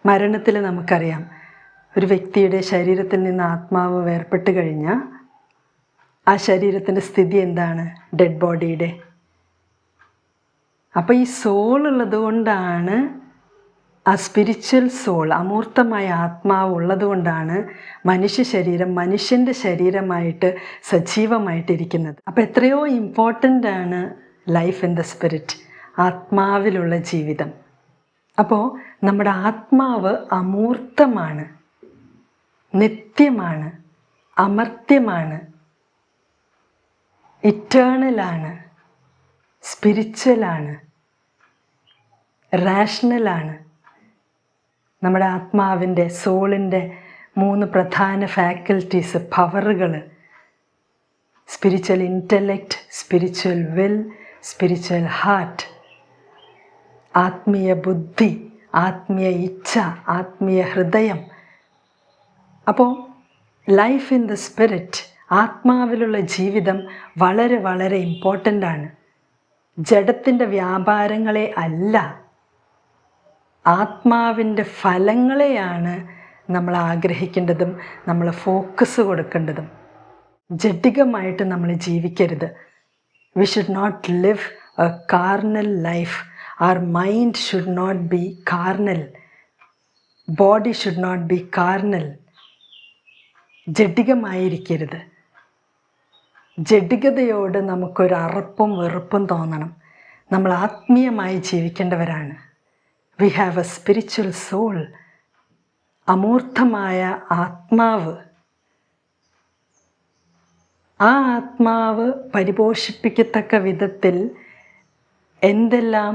മരണത്തിൽ നമുക്കറിയാം, ഒരു വ്യക്തിയുടെ ശരീരത്തിൽ നിന്ന് ആത്മാവ് വേർപെട്ട് കഴിഞ്ഞാൽ ആ ശരീരത്തിൻ്റെ സ്ഥിതി എന്താണ്? ഡെഡ് ബോഡിയുടെ. അപ്പോൾ ഈ സോൾ ഉള്ളത് കൊണ്ടാണ്, ആ സ്പിരിച്വൽ സോൾ, അമൂർത്തമായ ആത്മാവ് ഉള്ളത് കൊണ്ടാണ് മനുഷ്യ ശരീരം മനുഷ്യൻ്റെ ശരീരമായിട്ട് സജീവമായിട്ടിരിക്കുന്നത്. അപ്പോൾ എത്രയോ ഇമ്പോർട്ടൻ്റ് ആണ് ലൈഫ് ഇൻ ദ സ്പിരിറ്റ്, ആത്മാവിലുള്ള ജീവിതം. അപ്പോൾ നമ്മുടെ ആത്മാവ് അമൂർത്തമാണ്, നിത്യമാണ്, അമർത്യമാണ്, ഇറ്റേണലാണ്, സ്പിരിച്വലാണ്, റാഷണലാണ്. നമ്മുടെ ആത്മാവിൻ്റെ, സോളിൻ്റെ 3 പ്രധാന ഫാക്കൽറ്റീസ്, പവറുകൾ: spiritual intellect, spiritual will, spiritual heart. ആത്മീയ ബുദ്ധി, ആത്മീയ ഇച്ഛ, ആത്മീയ ഹൃദയം. അപ്പോൾ ലൈഫ് ഇൻ ദ സ്പിരിറ്റ്, ആത്മാവിലുള്ള ജീവിതം വളരെ വളരെ ഇമ്പോർട്ടൻ്റ് ആണ്. ജഡത്തിൻ്റെ വ്യാപാരങ്ങളെ അല്ല, ആത്മാവിൻ്റെ ഫലങ്ങളെയാണ് നമ്മൾ ആഗ്രഹിക്കേണ്ടതും നമ്മൾ ഫോക്കസ് കൊടുക്കേണ്ടതും. ജഡികമായിട്ട് നമ്മൾ ജീവിക്കരുത്. We should not live a carnal life. Our mind should not be carnal. Body should not be carnal. ജഡികമായിരിക്കരുത്. ജഡികതയോട് നമുക്കൊരു അറപ്പും വെറുപ്പും തോന്നണം. നമ്മൾ ആത്മീയമായി ജീവിക്കേണ്ടവരാണ്. We have a spiritual soul, അമൂർത്തമായ ആത്മാവ്. ആ ആത്മാവ് പരിപോഷിപ്പിക്കത്തക്ക വിധത്തിൽ എന്തെല്ലാം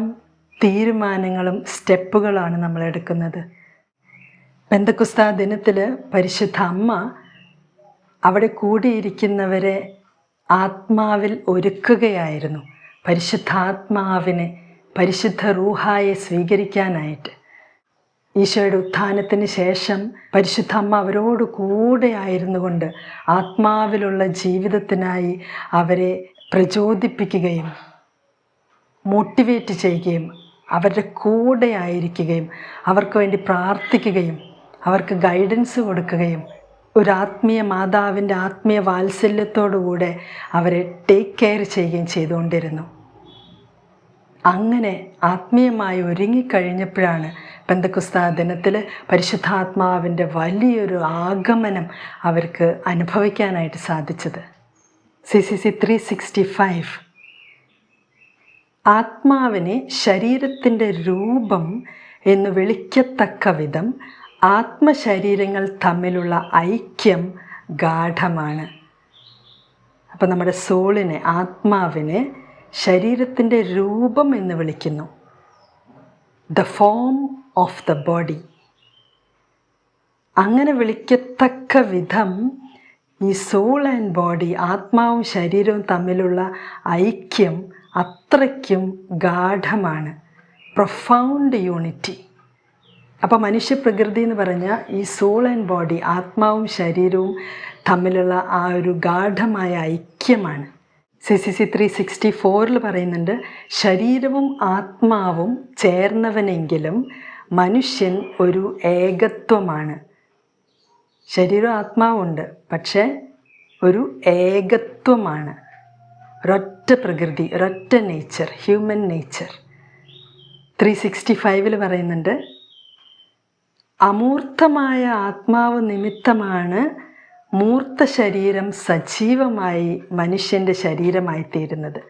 തീരുമാനങ്ങളും സ്റ്റെപ്പുകളാണ് നമ്മൾ എടുക്കുന്നത്. പെന്തക്കോസ്താ ദിനത്തിൽ പരിശുദ്ധ അമ്മ അവിടെ കൂടിയിരിക്കുന്നവരെ ആത്മാവിൽ ഒരുക്കുകയായിരുന്നു, പരിശുദ്ധാത്മാവിനെ, പരിശുദ്ധ റൂഹായെ സ്വീകരിക്കാനായിട്ട്. ഈശോയുടെ ഉത്ഥാനത്തിന് ശേഷം പരിശുദ്ധ അമ്മ അവരോട് കൂടെ ആയിരുന്നു കൊണ്ട് ആത്മാവിലുള്ള ജീവിതത്തിനായി അവരെ പ്രചോദിപ്പിക്കുകയും മോട്ടിവേറ്റ് ചെയ്യുകയും അവരുടെ കൂടെ ആയിരിക്കുകയും അവർക്ക് വേണ്ടി പ്രാർത്ഥിക്കുകയും അവർക്ക് ഗൈഡൻസ് കൊടുക്കുകയും ഒരു ആത്മീയ മാതാവിൻ്റെ ആത്മീയ വാത്സല്യത്തോടുകൂടെ അവരെ ടേക്ക് കെയർ ചെയ്യുകയും ചെയ്തുകൊണ്ടിരുന്നു. അങ്ങനെ ആത്മീയമായി ഒരുങ്ങിക്കഴിഞ്ഞപ്പോഴാണ് പെന്തക്കോസ്താ ദിനത്തിൽ പരിശുദ്ധാത്മാവിൻ്റെ വലിയൊരു ആഗമനം അവർക്ക് അനുഭവിക്കാനായിട്ട് സാധിച്ചത്. CCC 365. ആത്മാവിനെ ശരീരത്തിൻ്റെ രൂപം എന്ന് വിളിക്കത്തക്ക വിധം ആത്മശരീരങ്ങൾ തമ്മിലുള്ള ഐക്യം ഗാഢമാണ്. അപ്പോൾ നമ്മുടെ സോളിനെ, ആത്മാവിനെ ശരീരത്തിൻ്റെ രൂപം എന്ന് വിളിക്കുന്നു. The form of the body. അങ്ങനെ വിളിക്കത്തക്ക വിധം ഈ സോൾ ആൻഡ് ബോഡി, ആത്മാവും ശരീരവും തമ്മിലുള്ള ഐക്യം അത്രയ്ക്കും ഗാഢമാണ്. Profound unity. അപ്പോൾ മനുഷ്യപ്രകൃതി എന്ന് പറഞ്ഞാൽ ഈ സോൾ ആൻഡ് ബോഡി, ആത്മാവും ശരീരവും തമ്മിലുള്ള ആ ഒരു ഗാഢമായ ഐക്യമാണ്. CCC 364 പറയുന്നുണ്ട്, ശരീരവും ആത്മാവും ചേർന്നവനെങ്കിലും മനുഷ്യൻ ഒരു ഏകത്വമാണ്. ശരീരവും ആത്മാവുണ്ട്, പക്ഷേ ഒരു ഏകത്വമാണ്. ഒരൊറ്റ പ്രകൃതി, ഒരൊറ്റ നേച്ചർ, ഹ്യൂമൻ നേച്ചർ. 365 പറയുന്നുണ്ട്, അമൂർത്തമായ ആത്മാവ് നിമിത്തമാണ് മൂർത്ത ശരീരം സജീവമായി മനുഷ്യൻ്റെ ശരീരമായി തീരുന്നത്.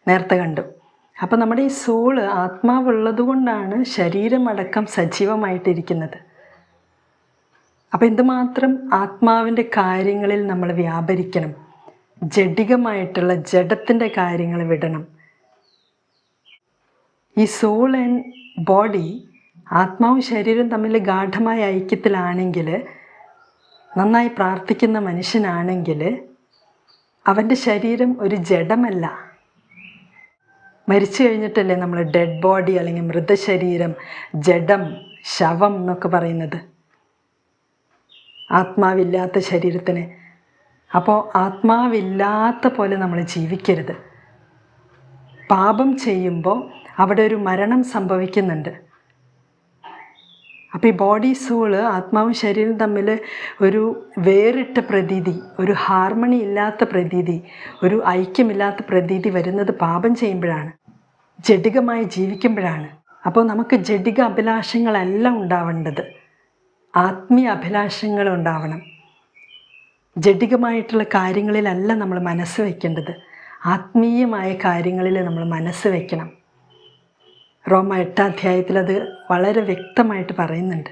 നേരത്തെ കണ്ടു. അപ്പോൾ നമ്മുടെ ഈ സോള്, ആത്മാവുള്ളത് കൊണ്ടാണ് ശരീരമടക്കം സജീവമായിട്ടിരിക്കുന്നത്. അപ്പോൾ എന്തുമാത്രം ആത്മാവിൻ്റെ കാര്യങ്ങളിൽ നമ്മൾ വ്യാപരിക്കണം. ജഡികമായിട്ടുള്ള ജഡത്തിൻ്റെ കാര്യങ്ങൾ വിടണം. ഈ സോൾ ആൻഡ് ബോഡി, ആത്മാവും ശരീരവും തമ്മിൽ ഗാഢമായ ഐക്യത്തിലാണെങ്കിൽ, നന്നായി പ്രാർത്ഥിക്കുന്ന മനുഷ്യനാണെങ്കിൽ അവൻ്റെ ശരീരം ഒരു ജഡമല്ല. മരിച്ചു കഴിഞ്ഞിട്ടല്ലേ നമ്മൾ ഡെഡ് ബോഡി അല്ലെങ്കിൽ മൃതശരീരം, ജഡം, ശവം എന്നൊക്കെ പറയുന്നത്, ആത്മാവില്ലാത്ത ശരീരത്തിന്. അപ്പോൾ ആത്മാവില്ലാത്ത പോലെ നമ്മൾ ജീവിക്കരുത്. പാപം ചെയ്യുമ്പോൾ അവിടെ ഒരു മരണം സംഭവിക്കുന്നുണ്ട്. അപ്പോൾ ഈ ബോഡി സോള്, ആത്മാവും ശരീരവും തമ്മിൽ ഒരു വേറിട്ട പ്രതീതി, ഒരു ഹാർമണി ഇല്ലാത്ത പ്രതീതി, ഒരു ഐക്യമില്ലാത്ത പ്രതീതി വരുന്നത് പാപം ചെയ്യുമ്പോഴാണ്, ജഡികമായി ജീവിക്കുമ്പോഴാണ്. അപ്പോൾ നമുക്ക് ജഡിക അഭിലാഷങ്ങളല്ല ഉണ്ടാവേണ്ടത്, ആത്മീയ അഭിലാഷങ്ങൾ ഉണ്ടാവണം. ജഡികമായിട്ടുള്ള കാര്യങ്ങളിലല്ല നമ്മൾ മനസ്സ് വയ്ക്കേണ്ടത്, ആത്മീയമായ കാര്യങ്ങളിൽ നമ്മൾ മനസ്സ് വയ്ക്കണം. റോമ 8-ാം അധ്യായത്തിൽ അത് വളരെ വ്യക്തമായിട്ട് പറയുന്നുണ്ട്.